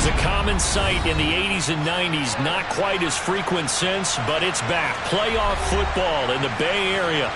a common sight in the 80s and 90s. Not quite as frequent since, but it's back. Playoff football in the Bay Area.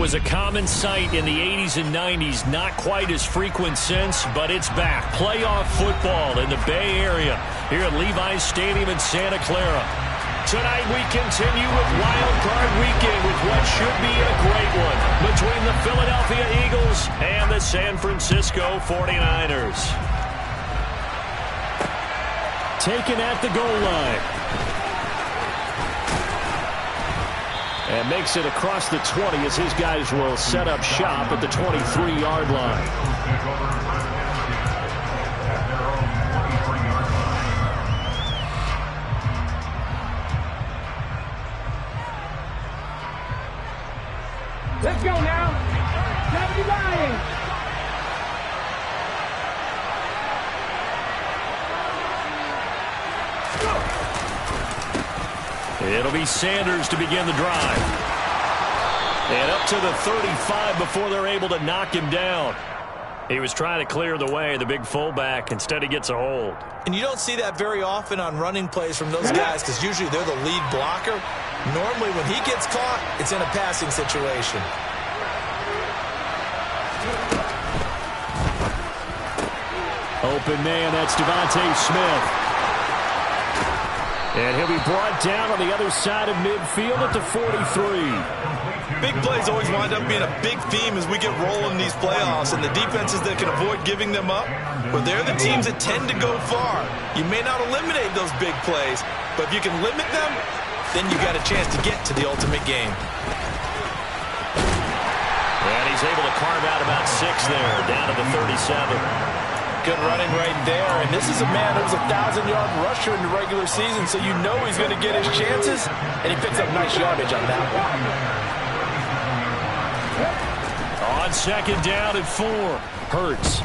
was a common sight in the 80s and 90s. Not quite as frequent since, but it's back. Playoff football in the Bay Area here at Levi's Stadium in Santa Clara. Tonight we continue with Wild Card Weekend with what should be a great one between the Philadelphia Eagles and the San Francisco 49ers. Taken at the goal line. And makes it across the 20 as his guys will set up shop at the 23-yard line. Let's go now. 79. It'll be Sanders to begin the drive. And up to the 35 before they're able to knock him down. He was trying to clear the way, the big fullback. Instead, he gets a hold. And you don't see that very often on running plays from those guys because usually they're the lead blocker. Normally, when he gets caught, it's in a passing situation. Open man, that's Devontae Smith. And he'll be brought down on the other side of midfield at the 43. Big plays always wind up being a big theme as we get rolling in these playoffs, and the defenses that can avoid giving them up, but they're the teams that tend to go far. You may not eliminate those big plays, but if you can limit them, then you got a chance to get to the ultimate game. And he's able to carve out about 6 there, down to the 37. Good running right there, and this is a man who was a 1,000-yard rusher in the regular season, so you know he's going to get his chances, and he picks up nice yardage on that one. On second down and 4, Hurts.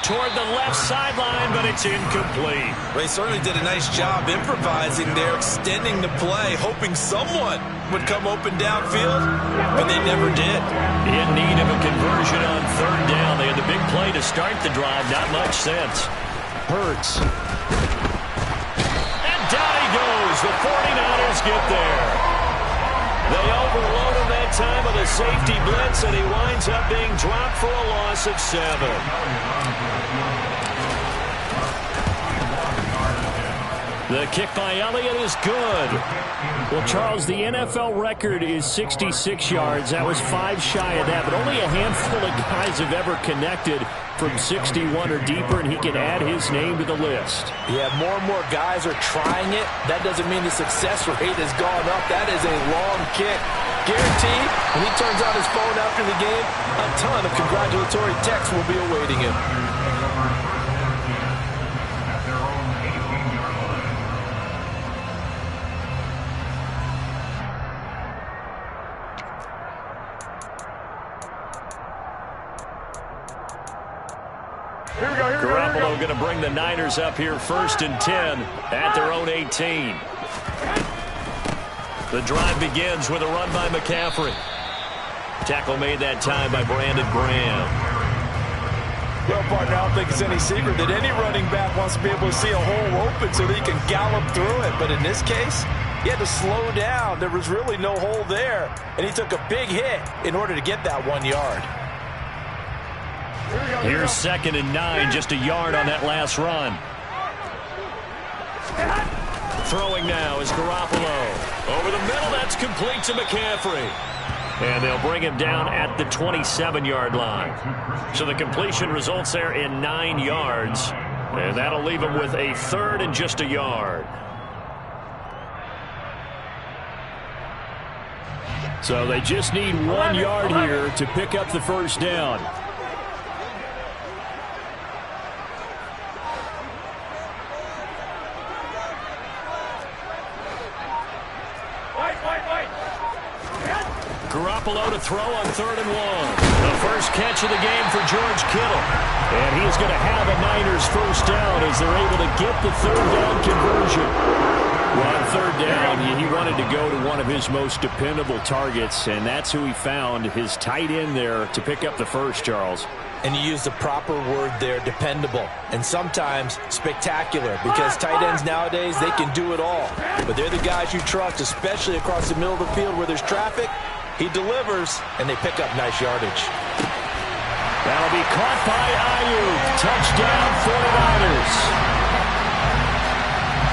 Toward the left sideline, but it's incomplete. Well, he certainly did a nice job improvising there, extending the play, hoping someone would come open downfield, but they never did. In need of a conversion on third down. They had the big play to start the drive. Not much sense. Hurts. And down he goes. The 49ers get there. They overload him that time with a safety blitz, and he winds up being dropped for a loss of 7. The kick by Elliott is good. Well, Charles, the NFL record is 66 yards. That was 5 shy of that, but only a handful of guys have ever connected from 61 or deeper, and he can add his name to the list. Yeah, more and more guys are trying it. That doesn't mean the success rate has gone up. That is a long kick. Guaranteed, when he turns on his phone after the game, a ton of congratulatory texts will be awaiting him. Garoppolo going to bring the Niners up here 1st and 10 at their own 18. The drive begins with a run by McCaffrey. Tackle made that time by Brandon Graham. Well, partner, I don't think it's any secret that any running back wants to be able to see a hole open so that he can gallop through it. But in this case, he had to slow down. There was really no hole there, and he took a big hit in order to get that 1 yard. Here's 2nd and 9, just a yard on that last run. Throwing now is Garoppolo. Over the middle, that's complete to McCaffrey. And they'll bring him down at the 27-yard line. So the completion results there in 9 yards. And that'll leave him with a 3rd and just a yard. So they just need 1 yard here to pick up the first down. Garoppolo to throw on 3rd and 1. The first catch of the game for George Kittle. And he's going to have a Niners first down as they're able to get the 3rd down conversion. Well, on third down, he wanted to go to one of his most dependable targets, and that's who he found, his tight end there, to pick up the first, Charles. And you use the proper word there, dependable, and sometimes spectacular, because tight ends nowadays, they can do it all. But they're the guys you trust, especially across the middle of the field where there's traffic. He delivers, and they pick up nice yardage. That'll be caught by Ayuk. Touchdown, 49ers.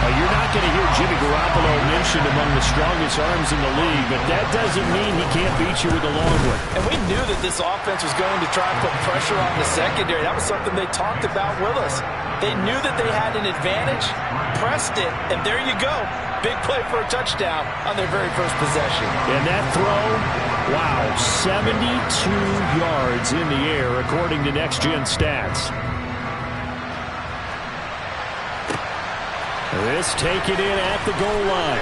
You're not going to hear Jimmy Garoppolo mentioned among the strongest arms in the league, but that doesn't mean he can't beat you with a long one. And we knew that this offense was going to try and put pressure on the secondary. That was something they talked about with us. They knew that they had an advantage, pressed it, and there you go. Big play for a touchdown on their very first possession. And that throw, wow, 72 yards in the air, according to Next Gen Stats. This taken in at the goal line.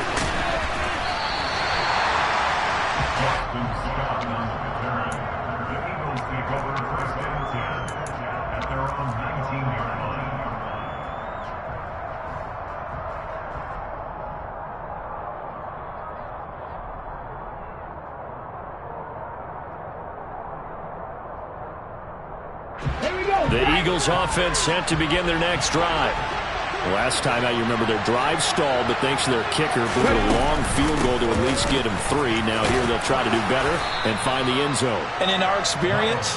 The Eagles offense set to begin their next drive. Last time out, you remember their drive stalled, but thanks to their kicker, blew a long field goal to at least get them 3. Now here they'll try to do better and find the end zone. And in our experience,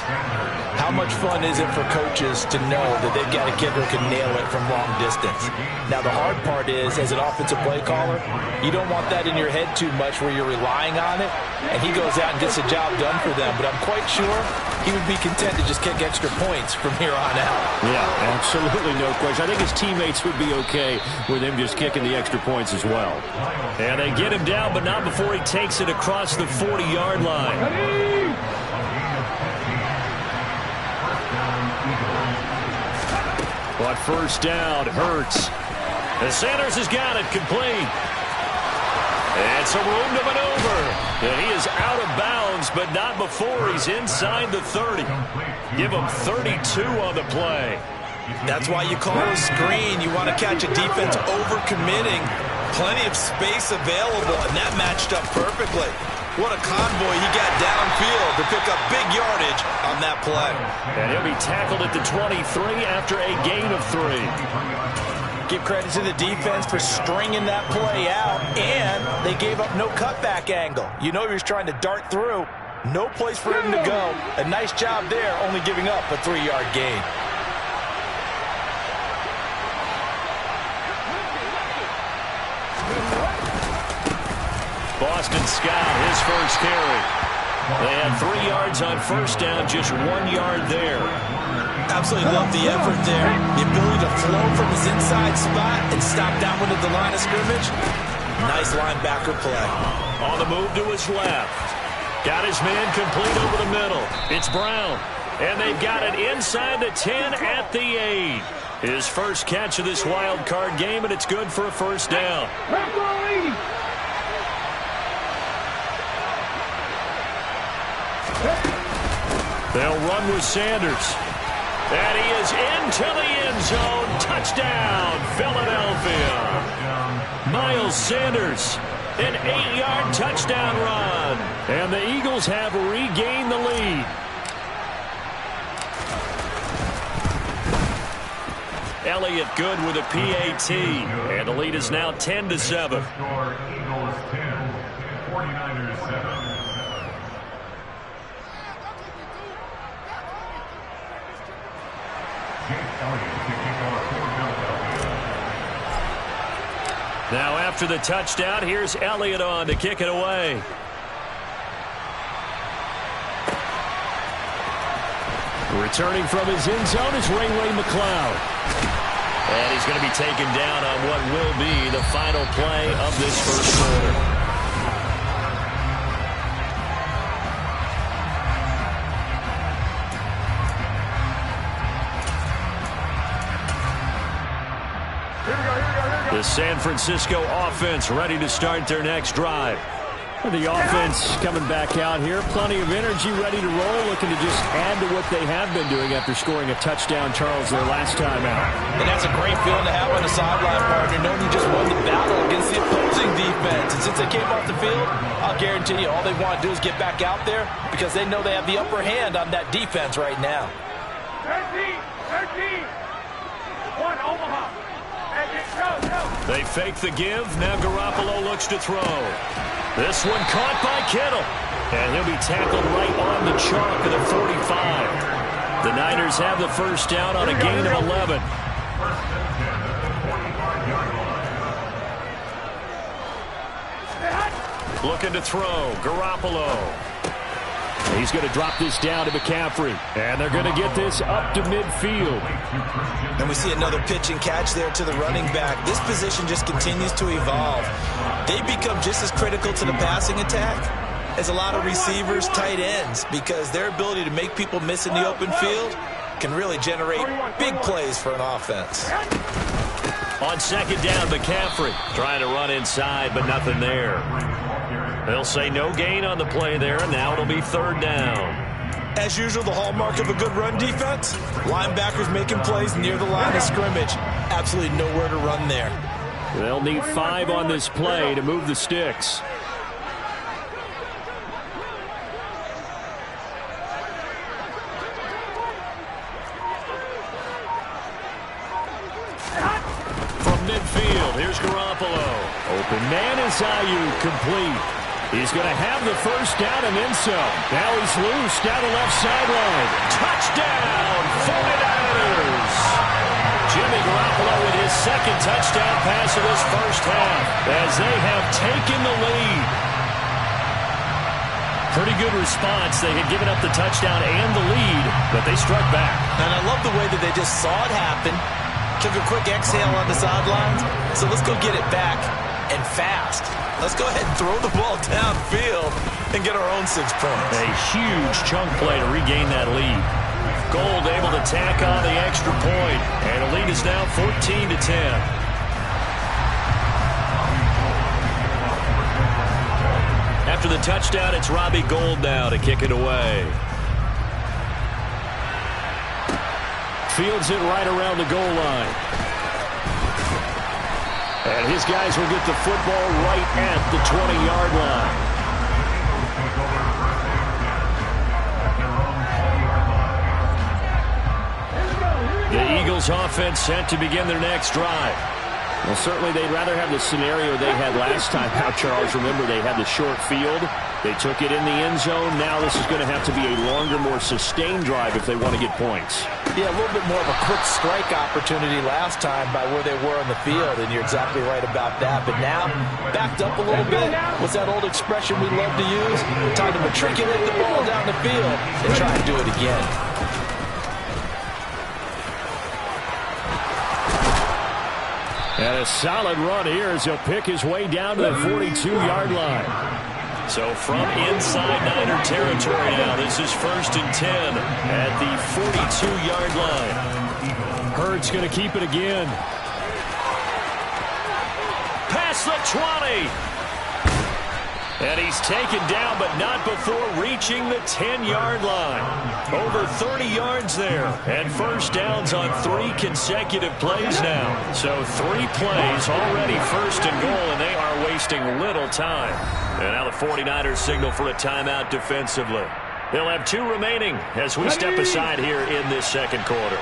how much fun is it for coaches to know that they've got a kicker who can nail it from long distance? Now the hard part is, as an offensive play caller, you don't want that in your head too much where you're relying on it, and he goes out and gets the job done for them. But I'm quite sure he would be content to just kick extra points from here on out. Yeah, absolutely no question. I think his teammates would be okay with him just kicking the extra points as well. And they get him down, but not before he takes it across the 40-yard line. But first down, Hurts. And Sanders has got it complete. And some room to maneuver. And he is out of bounds, but not before he's inside the 30. Give him 32 on the play. That's why you call a screen. You want to catch a defense over-committing. Plenty of space available, and that matched up perfectly. What a convoy he got downfield to pick up big yardage on that play. And he'll be tackled at the 23 after a gain of 3. Give credit to the defense for stringing that play out, and they gave up no cutback angle. You know he was trying to dart through. No place for him to go. A nice job there, only giving up a 3-yard gain. Boston Scott, his first carry. They had 3 yards on first down, just 1 yard there. Absolutely love the effort there. The ability to flow from his inside spot and stop downwind at the line of scrimmage. Nice linebacker play. On the move to his left. Got his man complete over the middle. It's Brown. And they've got it inside the 10 at the 8. His first catch of this wild card game, and it's good for a first down. They'll run with Sanders. And he is into the end zone. Touchdown, Philadelphia. Miles Sanders, an 8-yard touchdown run. And the Eagles have regained the lead. Elliott good with a PAT. And the lead is now 10-7. Eagles 10, 49ers 7. Now after the touchdown, here's Elliott on to kick it away. Returning from his end zone is Ray McCloud. And he's going to be taken down on what will be the final play of this first quarter. The San Francisco offense ready to start their next drive. The offense coming back out here. Plenty of energy, ready to roll, looking to just add to what they have been doing after scoring a touchdown, Charles, their last time out. And that's a great feeling to have on the sideline, partner, knowing you just won the battle against the opposing defense. And since they came off the field, I'll guarantee you all they want to do is get back out there because they know they have the upper hand on that defense right now. 13. One, Omaha. They fake the give. Now Garoppolo looks to throw. This one caught by Kittle. And he'll be tackled right on the chalk of the 45. The Niners have the first down on a gain of 11. Looking to throw. Garoppolo. He's going to drop this down to McCaffrey. And they're going to get this up to midfield. And we see another pitch and catch there to the running back. This position just continues to evolve. They become just as critical to the passing attack as a lot of receivers, tight ends, because their ability to make people miss in the open field can really generate big plays for an offense. On second down, McCaffrey trying to run inside, but nothing there. They'll say no gain on the play there, and now it'll be third down. As usual, the hallmark of a good run defense, linebackers making plays near the line of scrimmage. Absolutely nowhere to run there. They'll need 5 on this play to move the sticks. From midfield, here's Garoppolo. Open man is Ayuk, complete. He's going to have the first down and then some. Now he's loose down the left sideline. Touchdown, 49ers! Jimmy Garoppolo with his second touchdown pass of this first half as they have taken the lead. Pretty good response. They had given up the touchdown and the lead, but they struck back. And I love the way that they just saw it happen, took a quick exhale on the sidelines. So let's go get it back and fast. Let's go ahead and throw the ball downfield and get our own 6 points. A huge chunk play to regain that lead. Gold able to tack on the extra point, and the lead is now 14-10. After the touchdown, it's Robbie Gould now to kick it away. Fields it right around the goal line. And his guys will get the football right at the 20-yard line. The Eagles offense set to begin their next drive. Well, certainly they'd rather have the scenario they had last time out, Charles. Remember, they had the short field. They took it in the end zone. Now this is going to have to be a longer, more sustained drive if they want to get points. Yeah, a little bit more of a quick strike opportunity last time by where they were on the field, and you're exactly right about that. But now, backed up a little bit. What's that old expression we love to use? Time to matriculate the ball down the field and try and do it again. And a solid run here as he'll pick his way down to the 42-yard line. So from inside Niner territory now, this is 1st and 10 at the 42-yard line. Hurts going to keep it again. Past the 20. And he's taken down, but not before reaching the 10-yard line. Over 30 yards there. And first downs on 3 consecutive plays now. So 3 plays already 1st and goal, and they are wasting little time. And now the 49ers signal for a timeout defensively. They'll have 2 remaining as we step aside here in this second quarter.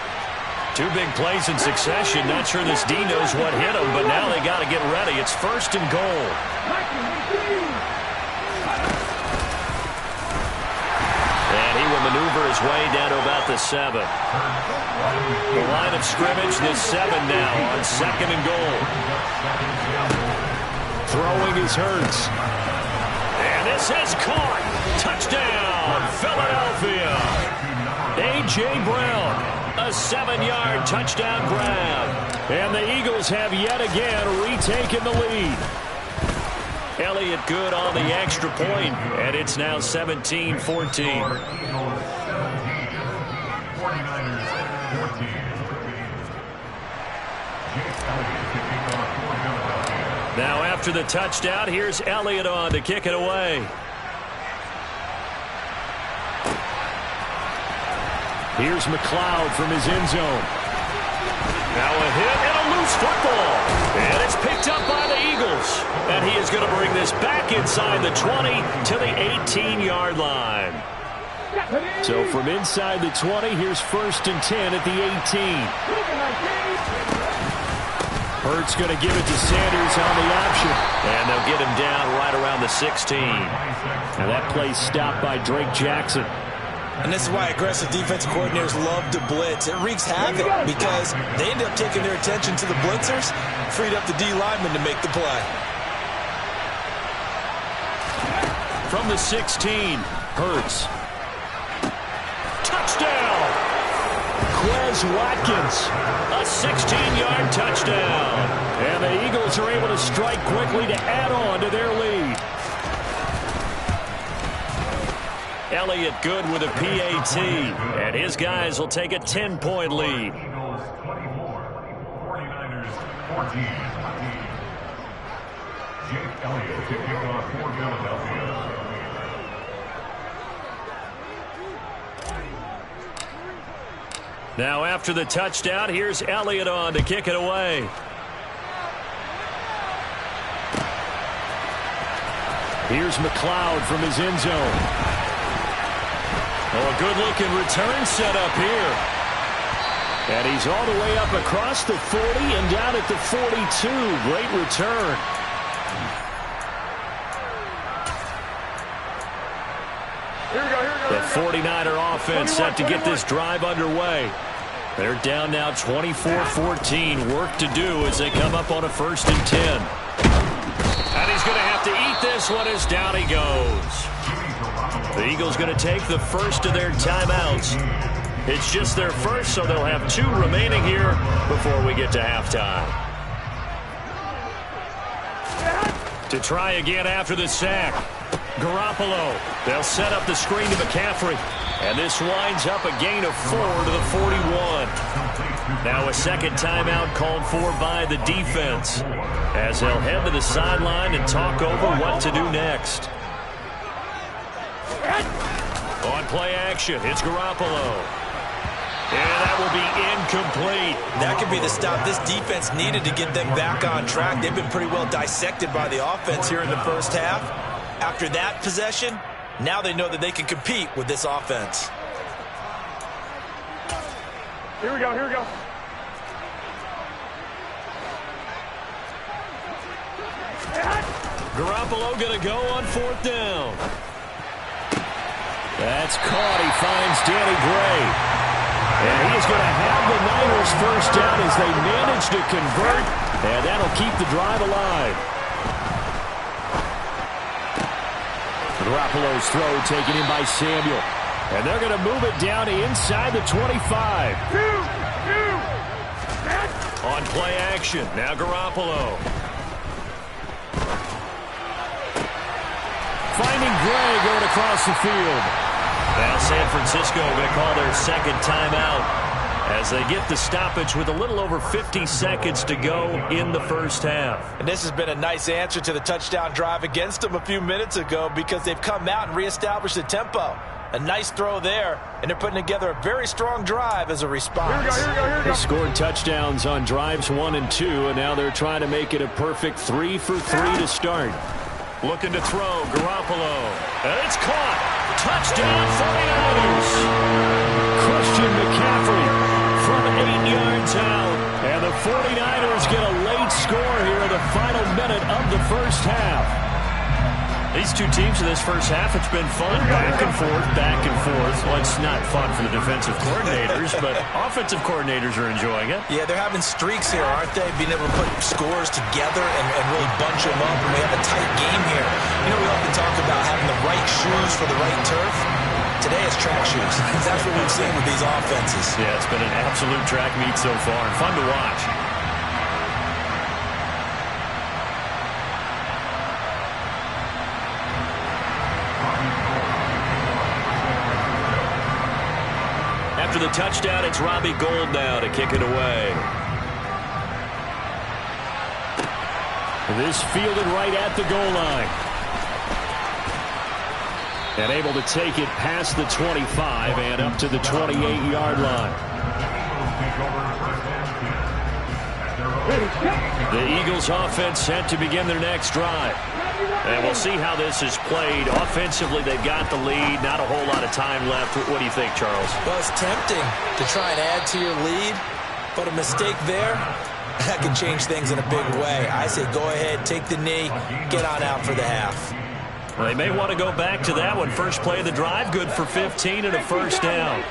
2 big plays in succession. Not sure this D knows what hit him, but now they got to get ready. It's 1st and goal. And he will maneuver his way down to about the 7. The line of scrimmage, this 7 now on 2nd and goal. Throwing is Hurts. And this is caught. Touchdown, Philadelphia. A.J. Brown, a 7-yard touchdown grab. And the Eagles have yet again retaken the lead. Elliott good on the extra point, and it's now 17-14. 49ers 14. Now after the touchdown, here's Elliott on to kick it away. Here's McLeod from his end zone. Now a hit and a loose football. And it's picked up by the Eagles. And he is going to bring this back inside the 20 to the 18-yard line. So from inside the 20, here's 1st and 10 at the 18. Hurts going to give it to Sanders on the option. And they'll get him down right around the 16. Now that play's stopped by Drake Jackson. And this is why aggressive defensive coordinators love to blitz. It wreaks havoc because they end up taking their attention to the blitzers, freed up the D lineman to make the play. From the 16, Hurts. Touchdown! Quez Watkins, a 16-yard touchdown. And the Eagles are able to strike quickly to add on to their lead. Elliott good with a PAT, and his guys will take a 10-point lead. Eagles 24, 49ers 14. Jake Elliott to kick off for Philadelphia. Now after the touchdown, here's Elliott on to kick it away. Here's McLeod from his end zone. Oh, a good-looking return set up here. And he's all the way up across the 40 and down at the 42. Great return. The 49er offense set to get this drive underway. They're down now 24-14. Work to do as they come up on a 1st and 10. And he's going to have to eat this one as down he goes. The Eagles going to take the first of their timeouts. It's just their first, so they'll have 2 remaining here before we get to halftime. To try again after the sack. Garoppolo. They'll set up the screen to McCaffrey. And this winds up a gain of 4 to the 41. Now a second timeout called for by the defense, as they'll head to the sideline and talk over what to do next. On play action, it's Garoppolo. And that will be incomplete. That could be the stop this defense needed to get them back on track. They've been pretty well dissected by the offense here in the first half. After that possession, now they know that they can compete with this offense. Here we go, here we go. Garoppolo going to go on 4th down. That's caught. He finds Danny Gray. And he is going to have the Niners first down as they manage to convert. And that'll keep the drive alive. Garoppolo's throw taken in by Samuel. And they're going to move it down to inside the 25. On play action, now Garoppolo. Finding Gray going across the field. Now San Francisco going to call their second timeout as they get the stoppage with a little over 50 seconds to go in the first half. And this has been a nice answer to the touchdown drive against them a few minutes ago because they've come out and reestablished the tempo. A nice throw there, and they're putting together a very strong drive as a response. They scored touchdowns on drives 1 and 2, and now they're trying to make it a perfect 3 for 3 to start. Looking to throw, Garoppolo. And it's caught. Touchdown, 49ers. Christian McCaffrey from 8 yards out. And the 49ers get a late score here in the final minute of the first half. These two teams in this first half, it's been fun. Back and forth, back and forth. Well, it's not fun for the defensive coordinators, but offensive coordinators are enjoying it. Yeah, they're having streaks here, aren't they? Being able to put scores together and really bunch them up. And we have a tight game here. You know, we often talk about having the right shoes for the right turf. Today it's track shoes. That's what we've seen with these offenses. Yeah, it's been an absolute track meet so far and fun to watch. After the touchdown, it's Robbie Gould now to kick it away. This fielded right at the goal line. And able to take it past the 25 and up to the 28-yard line. The Eagles offense set to begin their next drive. And we'll see how this is played. Offensively, they've got the lead. Not a whole lot of time left. What do you think, Charles? Well, it's tempting to try and add to your lead, but a mistake there, that can change things in a big way. I say go ahead, take the knee, get on out for the half. Well, they may want to go back to that one. First play of the drive, good for 15 and a first down.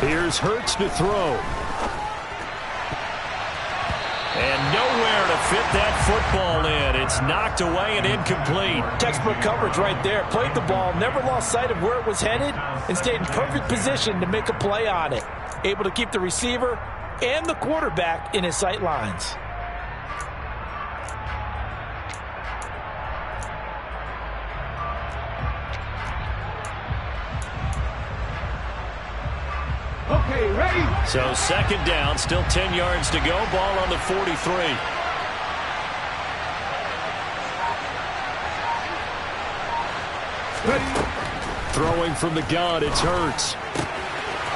Here's Hurts to throw. And nowhere to fit that football in. It's knocked away and incomplete. Textbook coverage right there. Played the ball, never lost sight of where it was headed, and stayed in perfect position to make a play on it. Able to keep the receiver and the quarterback in his sight lines. Okay, ready? So second down, still 10 yards to go. Ball on the 43. Ready? Throwing from the gun, it's Hurts.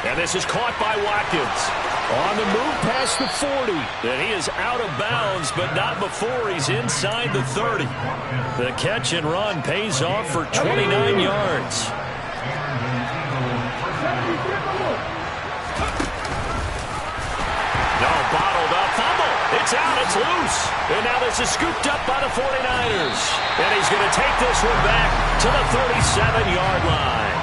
And this is caught by Watkins. On the move past the 40. And he is out of bounds, but not before he's inside the 30. The catch and run pays off for 29 yards. No, bottled up. Fumble. It's out. It's loose. And now this is scooped up by the 49ers. And he's going to take this one back to the 37-yard line.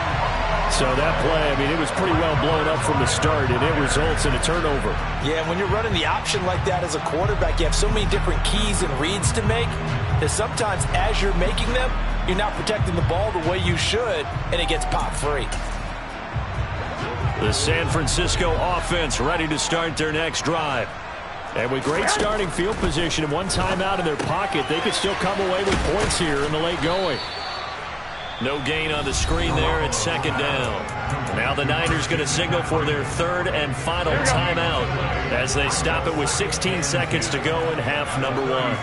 So that play, I mean, it was pretty well blown up from the start, and it results in a turnover. Yeah, when you're running the option like that as a quarterback, you have so many different keys and reads to make that sometimes as you're making them, you're not protecting the ball the way you should, and it gets popped free. The San Francisco offense ready to start their next drive. And with great starting field position and one timeout in their pocket, they could still come away with points here in the late going. No gain on the screen there. It's second down. Now the Niners going to signal for their third and final timeout as they stop it with 16 seconds to go in half number one.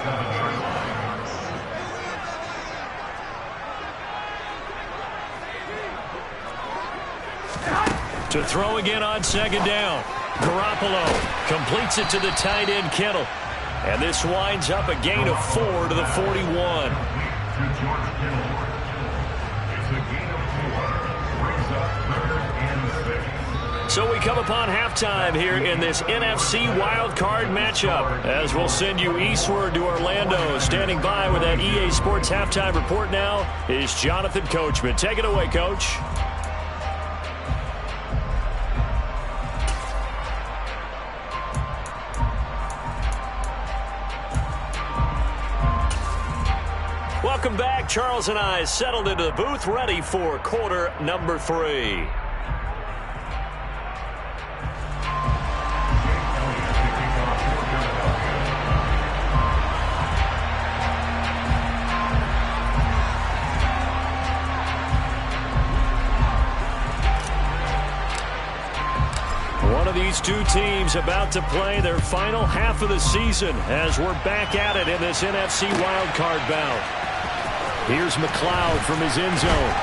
To throw again on second down. Garoppolo completes it to the tight end Kittle. And this winds up a gain of 4 to the 41. So we come upon halftime here in this NFC wildcard matchup as we'll send you eastward to Orlando. Standing by with that EA Sports halftime report now is Jonathan Coachman. Take it away, Coach. Welcome back. Charles and I settled into the booth, ready for quarter number 3. One of these two teams about to play their final half of the season as we're back at it in this NFC wildcard bout. Here's McLeod from his end zone.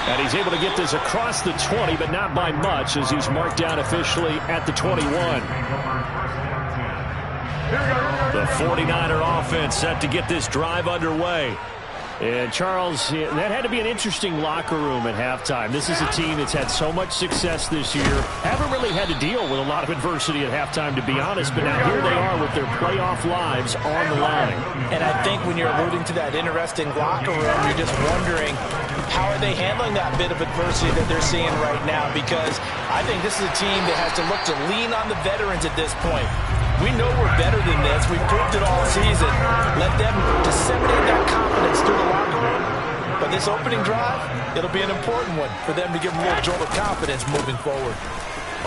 And he's able to get this across the 20, but not by much as he's marked down officially at the 21. The 49er offense set to get this drive underway. And, Charles, that had to be an interesting locker room at halftime. This is a team that's had so much success this year. Haven't really had to deal with a lot of adversity at halftime, to be honest. But now here they are with their playoff lives on the line. And I think when you're alluding to that interesting locker room, you're just wondering, how are they handling that bit of adversity that they're seeing right now? Because I think this is a team that has to look to lean on the veterans at this point. We know we're better than this. We've proved it all season. Let them disseminate that confidence through the locker room. But this opening drive, it'll be an important one for them to give them a little jolt of confidence moving forward.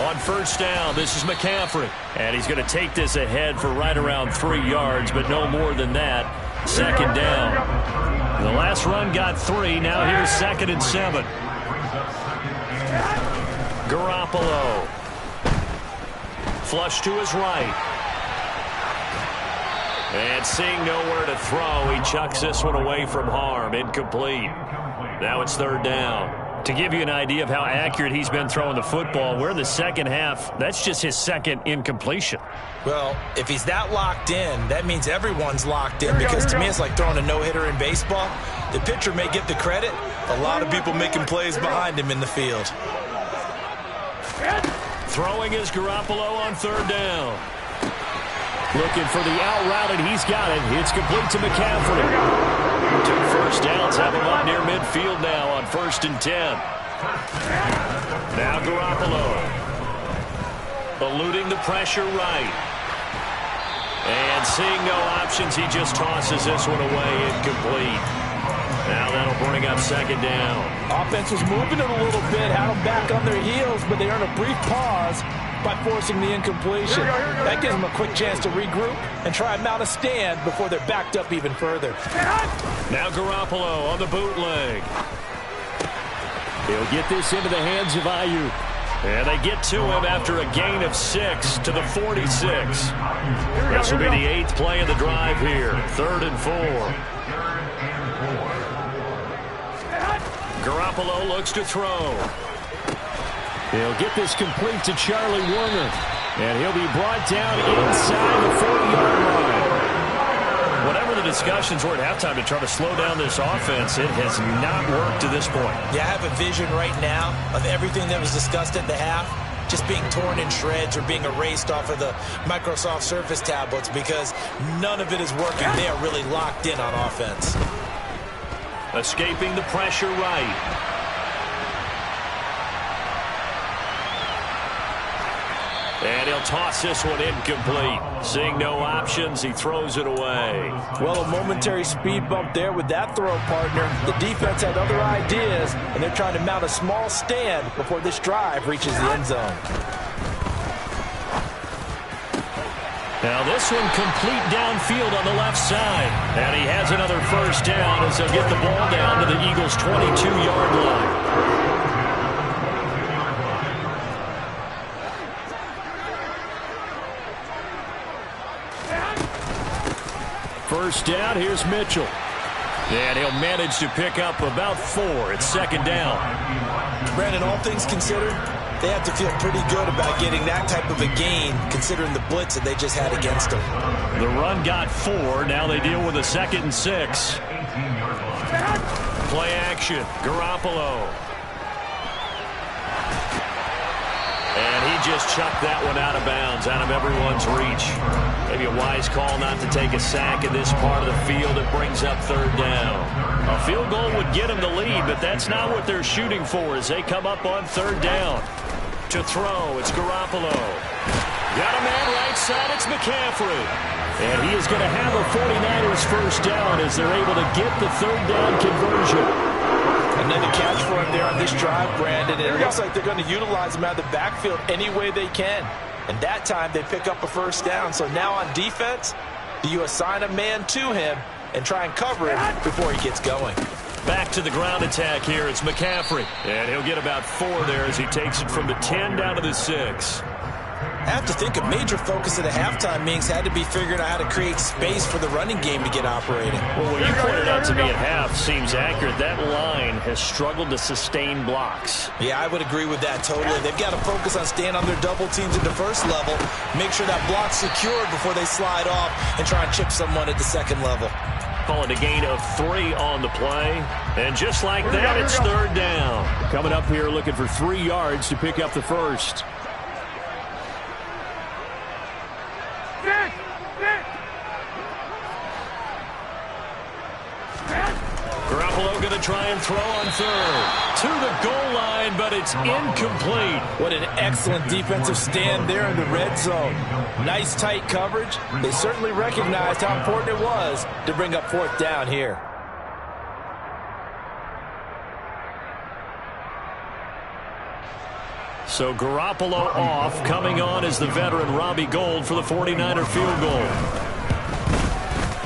On first down, this is McCaffrey. And he's going to take this ahead for right around 3 yards, but no more than that. second down. The last run got 3. Now here's 2nd and 7. Garoppolo. Flush to his right. And seeing nowhere to throw, he chucks this one away from harm. Incomplete. Now it's 3rd down. To give you an idea of how accurate he's been throwing the football, we're in the second half. That's just his 2nd incompletion. Well, if he's that locked in, that means everyone's locked in, because to me it's like throwing a no-hitter in baseball. The pitcher may get the credit. A lot of people making plays behind him in the field. Throwing is Garoppolo on 3rd down. Looking for the out route, and he's got it. It's complete to McCaffrey. 2 first downs have him up near midfield now on 1st and 10. Now Garoppolo. Eluding the pressure right. And seeing no options, he just tosses this one away, incomplete. Now that'll bring up 2nd down. Offense was moving it a little bit, had them back on their heels, but they earned a brief pause by forcing the incompletion. That gives them a quick chance to regroup and try and mount a stand before they're backed up even further. Now Garoppolo on the bootleg. He'll get this into the hands of Ayuk. And they get to him after a gain of 6 to the 46. This will be the 8th play of the drive here. 3rd and 4. Garoppolo looks to throw. He'll get this complete to Charlie Warner. And he'll be brought down inside the 40-yard line. Whatever the discussions were at halftime to try to slow down this offense, it has not worked to this point. Yeah, I have a vision right now of everything that was discussed at the half just being torn in shreds or being erased off of the Microsoft Surface tablets, because none of it is working. They are really locked in on offense. Escaping the pressure right. And he'll toss this one incomplete. Seeing no options, he throws it away. Well, a momentary speed bump there with that throw, partner. The defense had other ideas, and they're trying to mount a small stand before this drive reaches the end zone. Now this one complete downfield on the left side. And he has another first down as they'll get the ball down to the Eagles' 22-yard line. First down, here's Mitchell. And he'll manage to pick up about 4. It's 2nd down. Brandon, all things considered, they have to feel pretty good about getting that type of a gain, considering the blitz that they just had against them. The run got 4. Now they deal with a 2nd and 6. Play action. Garoppolo. And he just chucked that one out of bounds, out of everyone's reach. Maybe a wise call not to take a sack in this part of the field. It brings up 3rd down. A field goal would get them the lead, but that's not what they're shooting for as they come up on 3rd down. To throw, it's Garoppolo. Got a man right side, it's McCaffrey. And he is going to have a 49ers first down as they're able to get the 3rd down conversion. Another catch for him there on this drive, Brandon. And it looks like they're going to utilize him out of the backfield any way they can. And that time they pick up a first down. So now on defense, do you assign a man to him and try and cover him before he gets going? Back to the ground attack here. It's McCaffrey. And he'll get about 4 there as he takes it from the 10 down to the 6. I have to think a major focus at the halftime meetings had to be figuring out how to create space for the running game to get operating. Well, what you pointed out to me at half seems accurate. That line has struggled to sustain blocks. Yeah, I would agree with that totally. They've got to focus on staying on their double teams at the first level, make sure that block's secured before they slide off and try and chip someone at the second level. Call it a gain of 3 on the play. And just like that, it's 3rd down. Coming up here looking for 3 yards to pick up the first. Garoppolo going to try and throw on 3rd. To the goal line, but it's incomplete. What an excellent defensive stand there in the red zone. Nice tight coverage. They certainly recognized how important it was to bring up 4th down here. So Garoppolo off. Coming on is the veteran Robbie Gould for the 49er field goal.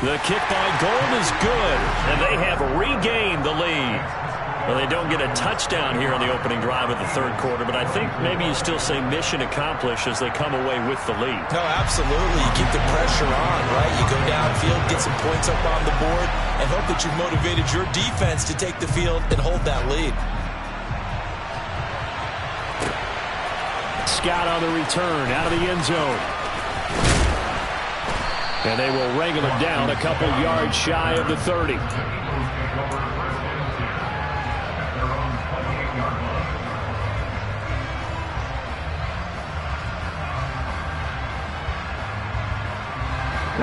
The kick by Gold is good, and they have regained the lead. Well, they don't get a touchdown here in the opening drive of the third quarter, but I think maybe you still say mission accomplished as they come away with the lead. No, absolutely. You keep the pressure on, right? You go downfield, get some points up on the board, and hope that you've motivated your defense to take the field and hold that lead. Scott on the return out of the end zone. And they will wrangle it down a couple yards shy of the 30.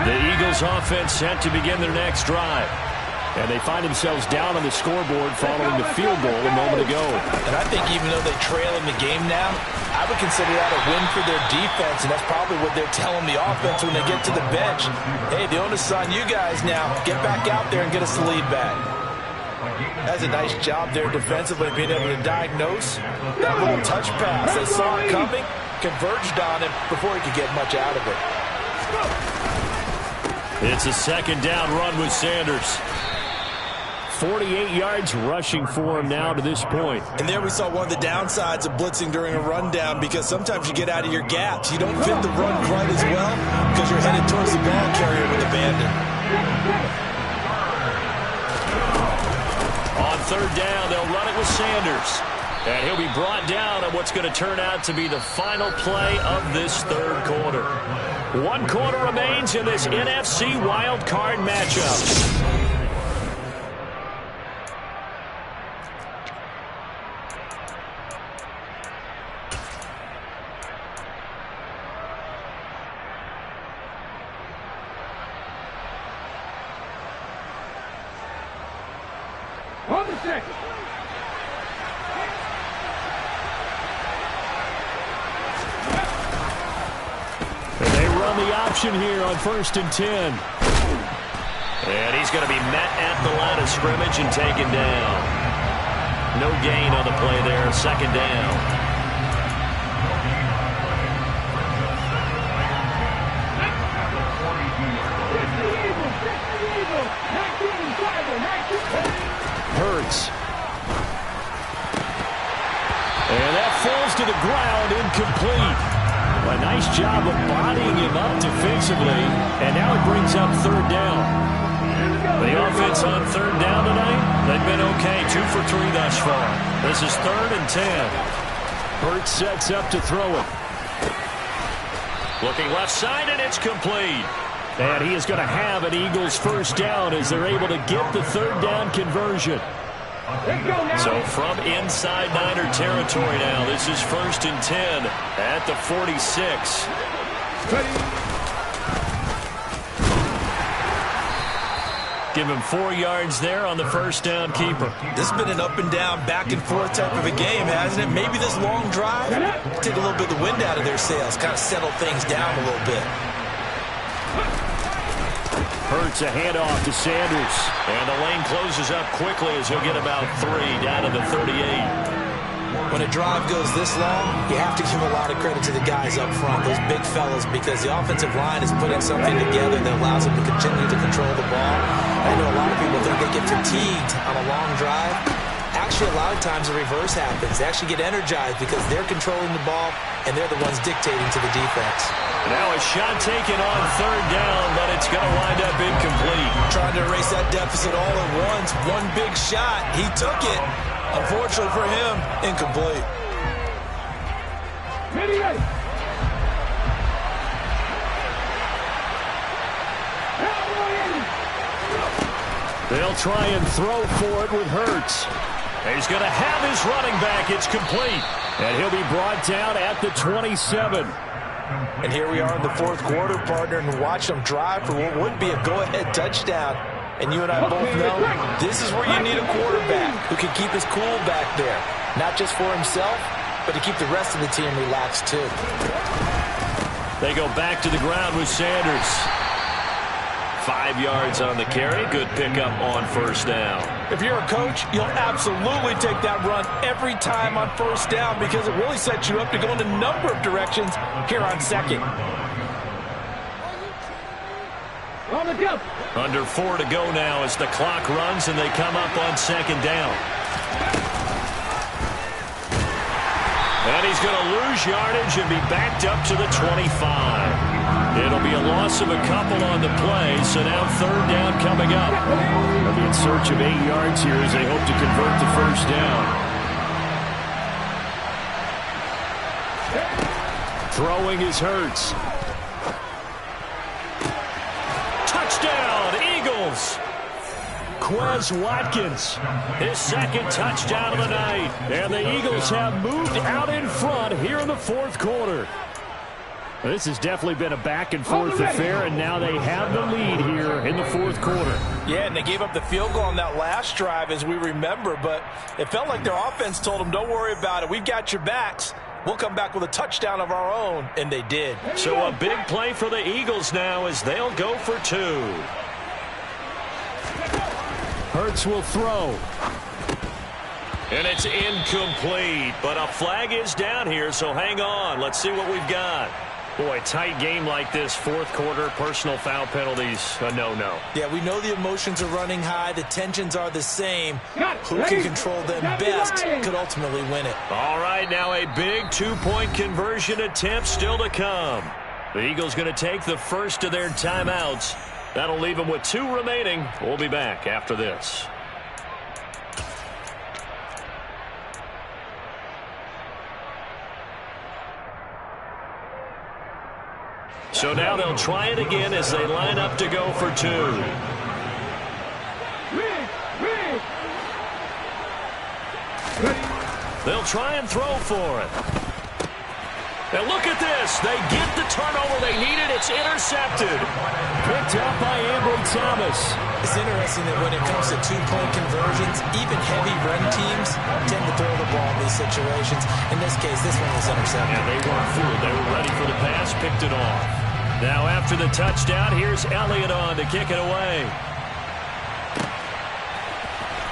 The Eagles offense set to begin their next drive. And they find themselves down on the scoreboard following the field goal a moment ago. And I think even though they trail in the game now, I would consider that a win for their defense, and that's probably what they're telling the offense when they get to the bench. Hey, the onus is on you guys now. Get back out there and get us the lead back. That's a nice job there defensively, being able to diagnose that little touch pass. They saw it coming, converged on him before he could get much out of it. It's a second down run with Sanders. 48 yards rushing for him now to this point. And there we saw one of the downsides of blitzing during a rundown, because sometimes you get out of your gaps. You don't fit the run quite as well because you're headed towards the ball carrier with abandon. On third down, they'll run it with Sanders. And he'll be brought down on what's going to turn out to be the final play of this third quarter. 1 quarter remains in this NFC wild card matchup. On the second. And they run the option here on 1st and 10. And he's going to be met at the line of scrimmage and taken down. No gain on the play there, second down. Hurts. And that falls to the ground, incomplete. A nice job of bodying him up defensively, and now it brings up third down. The offense on third down tonight, they've been okay, 2 for 3 thus far. This is 3rd and 10. Hurts sets up to throw it. Looking left side, and it's complete. And he is going to have an Eagles first down as they're able to get the third down conversion. So from inside Niner territory now, this is 1st and 10 at the 46. Give him 4 yards there on the first down keeper. This has been an up and down, back and forth type of a game, hasn't it? Maybe this long drive take a little bit of the wind out of their sails, kind of settle things down a little bit. Hurts a handoff to Sanders. And the lane closes up quickly as he'll get about 3 down to the 38. When a drive goes this long, you have to give a lot of credit to the guys up front, those big fellas, because the offensive line is putting something together that allows them to continue to control the ball. I know a lot of people think they get fatigued on a long drive. Actually, a lot of times the reverse happens. They actually get energized because they're controlling the ball, and they're the ones dictating to the defense. Now a shot taken on third down, but it's going to wind up incomplete. Trying to erase that deficit all at once. One big shot. He took it. Unfortunately for him, incomplete. They'll try and throw for it with Hurts. He's going to have his running back. It's complete. And he'll be brought down at the 27. And here we are in the fourth quarter, partner, and watch them drive for what would be a go-ahead touchdown. And you and I both know this is where you need a quarterback who can keep his cool back there. Not just for himself, but to keep the rest of the team relaxed too. They go back to the ground with Sanders. 5 yards on the carry. Good pickup on first down. If you're a coach, you'll absolutely take that run every time on first down because it really sets you up to go in a number of directions here on second. On the jump. Under 4 to go now as the clock runs and they come up on second down. And he's going to lose yardage and be backed up to the 25. It'll be a loss of a couple on the play, so now third down coming up. They'll be in search of 8 yards here as they hope to convert the first down. Throwing is Hurts. Touchdown, Eagles! Quez Watkins, his second touchdown of the night. And the Eagles have moved out in front here in the fourth quarter. This has definitely been a back-and-forth affair, and now they have the lead here in the fourth quarter. Yeah, and they gave up the field goal on that last drive, as we remember, but it felt like their offense told them, don't worry about it. We've got your backs. We'll come back with a touchdown of our own, and they did. So a big play for the Eagles now as they'll go for 2. Hurts will throw. And it's incomplete, but a flag is down here, so hang on. Let's see what we've got. Boy, tight game like this, fourth quarter, personal foul penalties, a no-no. Yeah, we know the emotions are running high. The tensions are the same. Who can control them best could ultimately win it. All right, now a big 2-point conversion attempt still to come. The Eagles going to take the first of their timeouts. That'll leave them with 2 remaining. We'll be back after this. So now they'll try it again as they line up to go for 2. They'll try and throw for it. And look at this. They get the turnover they needed. It's intercepted. Picked up by Ambry Thomas. It's interesting that when it comes to 2-point conversions, even heavy run teams tend to throw the ball in these situations. In this case, this one was intercepted. Yeah, they weren't fooled. They were ready for the pass, picked it off. Now after the touchdown, here's Elliott on to kick it away.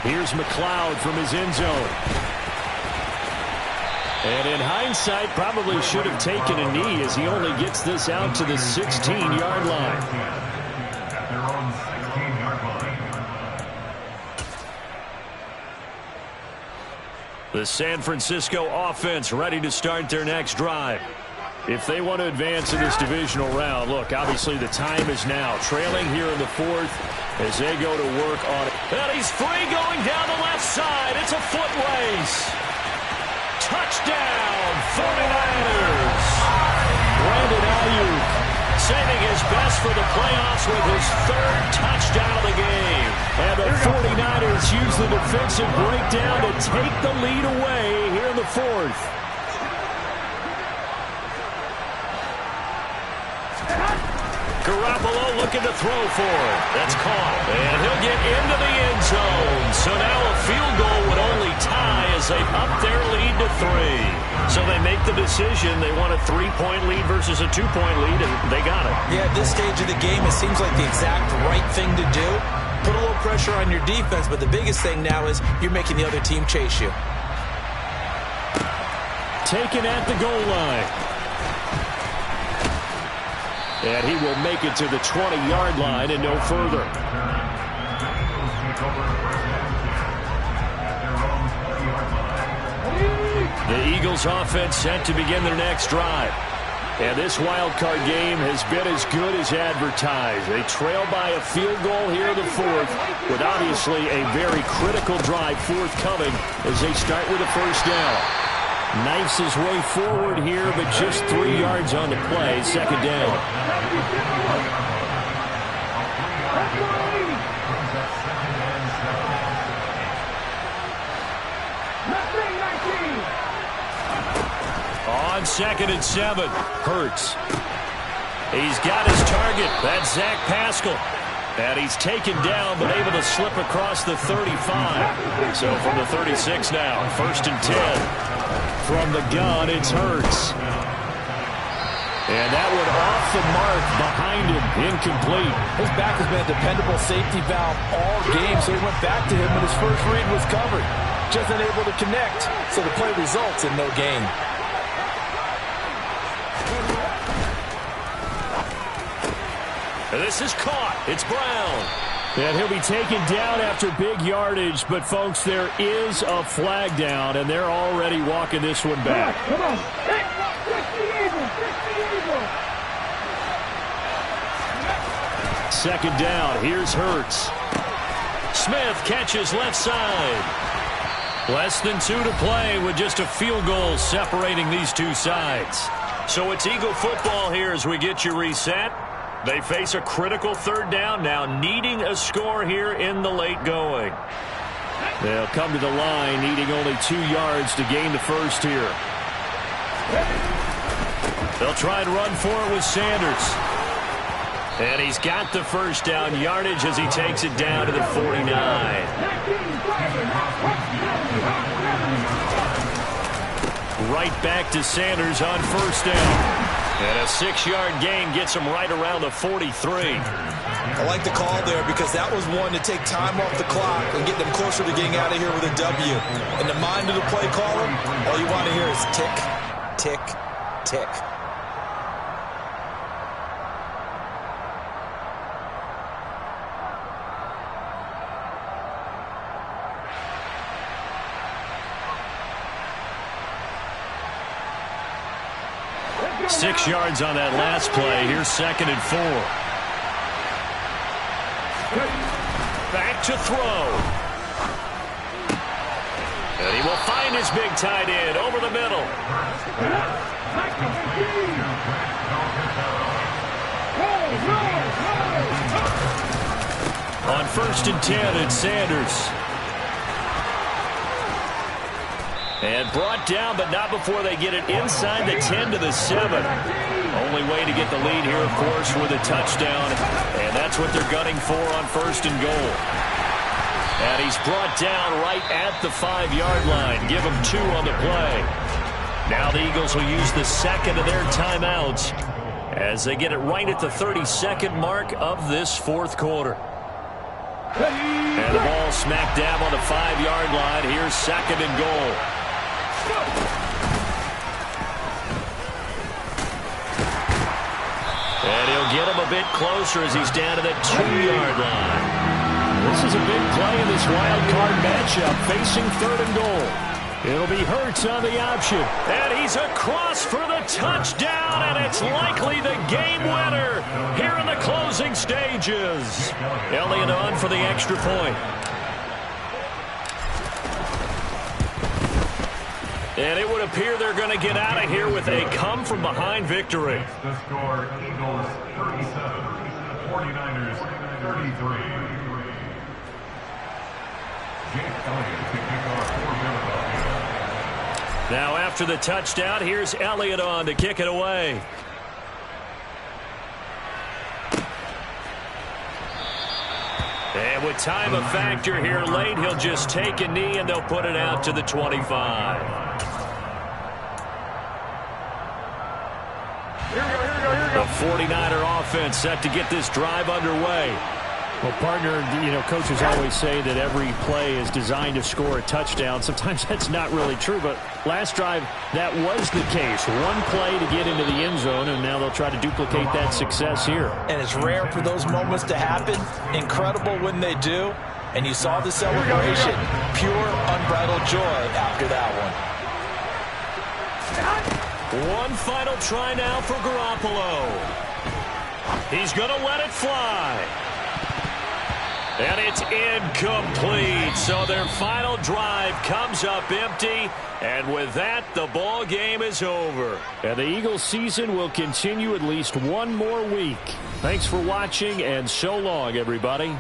Here's McLeod from his end zone. And in hindsight, probably should have taken a knee as he only gets this out to the 16-yard line. The San Francisco offense ready to start their next drive. If they want to advance in this divisional round, look, obviously the time is now. Trailing here in the fourth as they go to work on it. And he's free going down the left side. It's a foot race. Touchdown, 49ers. Brandon Ayuk saving his best for the playoffs with his 3rd touchdown of the game. And the 49ers use the defensive breakdown to take the lead away here in the fourth. Garoppolo looking to throw for it. That's caught. And he'll get into the end zone. So now a field goal would only tie as they up their lead to 3. So they make the decision. They want a 3-point lead versus a 2-point lead, and they got it. Yeah, at this stage of the game, it seems like the exact right thing to do. Put a little pressure on your defense, but the biggest thing now is you're making the other team chase you. Taken at the goal line. And he will make it to the 20-yard line and no further. The Eagles offense set to begin their next drive. And this wild card game has been as good as advertised. They trail by a field goal here in the fourth with obviously a very critical drive forthcoming as they start with a first down. Knifes his way forward here, but just 3 yards on the play. Second down. On 2nd and 7. Hurts. He's got his target. That's Zach Pascal. And he's taken down, but able to slip across the 35. So from the 36 now, 1st and 10. From the gun, it's Hurts. And that one off the mark behind him. Incomplete. His back has been a dependable safety valve all game, so he went back to him when his first read was covered. Just unable to connect, so the play results in no gain. This is caught. It's Brown. And he'll be taken down after big yardage, but, folks, there is a flag down, and they're already walking this one back. Come on. Fix the eagle. Second down. Here's Hurts. Smith catches left side. Less than 2 to play with just a field goal separating these two sides. So it's Eagle football here as we get you reset. They face a critical third down now, needing a score here in the late going. They'll come to the line, needing only 2 yards to gain the first here. They'll try and run for it with Sanders. And he's got the first down yardage as he takes it down to the 49. Right back to Sanders on first down. And a 6-yard gain gets him right around the 43. I like the call there because that was one to take time off the clock and get them closer to getting out of here with a W. In the mind of the play caller, all you want to hear is tick, tick, tick. Six yards on that last play. Here's 2nd and 4. Back to throw. And he will find his big tight end over the middle. On 1st and 10, it's Sanders. And brought down, but not before they get it inside the 10 to the 7. Only way to get the lead here, of course, with a touchdown. And that's what they're gunning for on 1st and goal. And he's brought down right at the 5-yard line. Give him 2 on the play. Now the Eagles will use the second of their timeouts as they get it right at the 32nd mark of this 4th quarter. And the ball smack dab on the 5-yard line. Here's 2nd and goal. And he'll get him a bit closer as he's down to the 2-yard line. This is a big play in this wild card matchup facing 3rd and goal. It'll be Hurts on the option. And he's across for the touchdown, and it's likely the game winner here in the closing stages. Elliott on for the extra point. And it would appear they're going to get out of here with a come-from-behind victory. The score, Eagles 37, 49ers 33. Jake Elliott to kick off for Philadelphia. Now after the touchdown, here's Elliott on to kick it away. And with time a factor here late, he'll just take a knee and they'll put it out to the 25. The 49er offense set to get this drive underway. Well, partner, coaches always say that every play is designed to score a touchdown. Sometimes that's not really true, but last drive, that was the case. One play to get into the end zone, and now they'll try to duplicate that success here. And it's rare for those moments to happen. Incredible when they do. And you saw the celebration. Pure, unbridled joy after that one. One final try now for Garoppolo. He's going to let it fly. And it's incomplete. So their final drive comes up empty. And with that, the ball game is over. And the Eagles season will continue at least one more week. Thanks for watching, and so long, everybody.